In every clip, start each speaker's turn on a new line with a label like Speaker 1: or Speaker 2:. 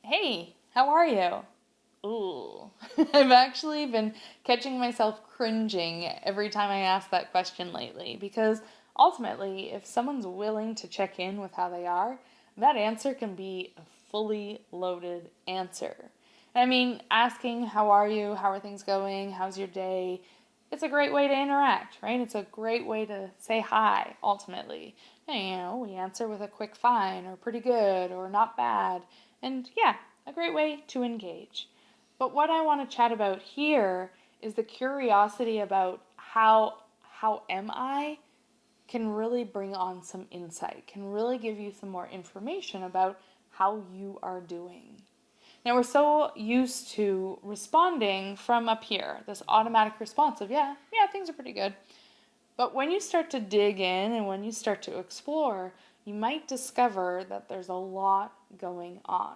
Speaker 1: Hey, how are you? Ooh, I've actually been catching myself cringing every time I ask that question lately because ultimately, if someone's willing to check in with how they are, that answer can be a fully loaded answer. I mean, asking how are you, how are things going, how's your day, it's a great way to interact, right? It's a great way to say hi, ultimately. And, we answer with a quick fine or pretty good or not bad. And yeah, a great way to engage. But what I want to chat about here is the curiosity about how am I can really bring on some insight, can really give you some more information about how you are doing. Now we're so used to responding from up here, this automatic response of yeah, things are pretty good. But when you start to dig in and when you start to explore, you might discover that there's a lot going on.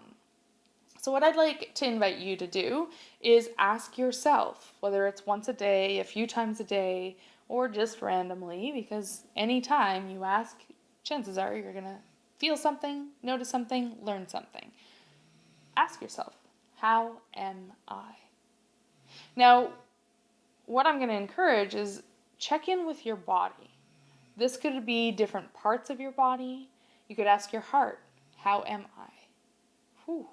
Speaker 1: So, what I'd like to invite you to do is ask yourself, whether it's once a day, a few times a day, or just randomly, because anytime you ask, chances are you're going to feel something, notice something, learn something. Ask yourself, how am I? Now, what I'm going to encourage is check in with your body. This could be different parts of your body. You could ask your heart, how am I? Whew.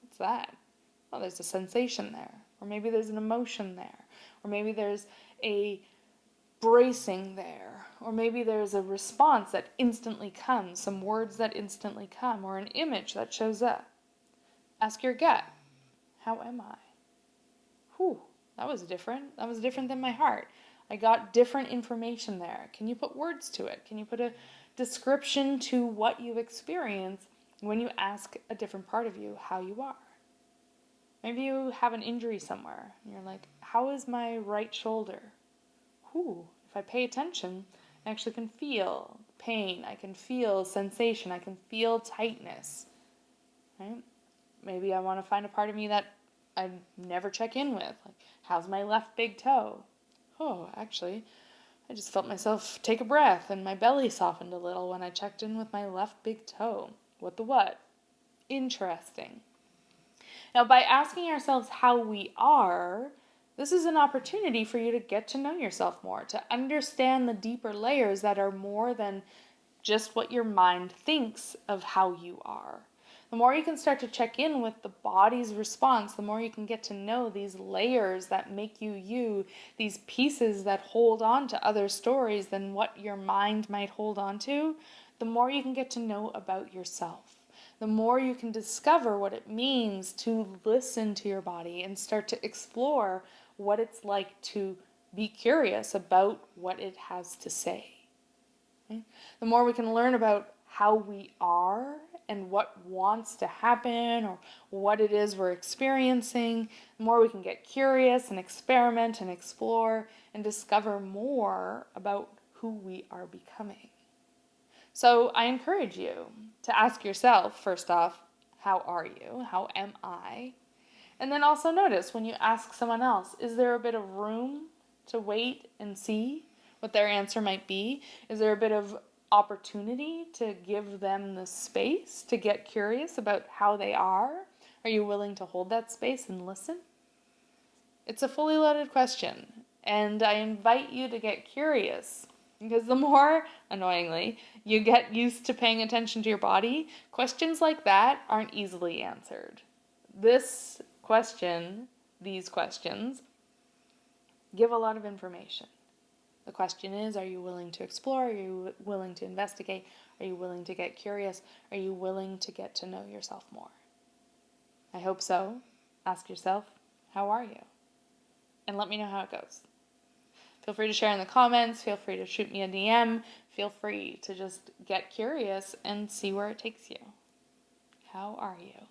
Speaker 1: What's that? Well, there's a sensation there, or maybe there's an emotion there, or maybe there's a bracing there, or maybe there's a response that instantly comes, some words that instantly come, or an image that shows up. Ask your gut, how am I? Whew, that was different. That was different than my heart. I got different information there. Can you put words to it? Can you put a description to what you experience when you ask a different part of you how you are? Maybe you have an injury somewhere and you're like, how is my right shoulder? Whew, if I pay attention, I actually can feel pain, I can feel sensation, I can feel tightness, right? Maybe I want to find a part of me that I never check in with. Like, how's my left big toe? Oh, actually, I just felt myself take a breath and my belly softened a little when I checked in with my left big toe. What the what? Interesting. Now, by asking ourselves how we are, this is an opportunity for you to get to know yourself more, to understand the deeper layers that are more than just what your mind thinks of how you are. The more you can start to check in with the body's response, the more you can get to know these layers that make you you, these pieces that hold on to other stories than what your mind might hold on to, the more you can get to know about yourself. The more you can discover what it means to listen to your body and start to explore what it's like to be curious about what it has to say. Okay? The more we can learn about how we are and what wants to happen or what it is we're experiencing, the more we can get curious and experiment and explore and discover more about who we are becoming. So I encourage you to ask yourself, first off, how are you? How am I? And then also notice when you ask someone else, is there a bit of room to wait and see what their answer might be? Is there a bit of opportunity to give them the space to get curious about how they are? Are you willing to hold that space and listen? It's a fully loaded question, and I invite you to get curious. Because the more, annoyingly, you get used to paying attention to your body, questions like that aren't easily answered. These questions give a lot of information. The question is, are you willing to explore? Are you willing to investigate? Are you willing to get curious? Are you willing to get to know yourself more? I hope so. Ask yourself, how are you? And let me know how it goes. Feel free to share in the comments. Feel free to shoot me a DM. Feel free to just get curious and see where it takes you. How are you?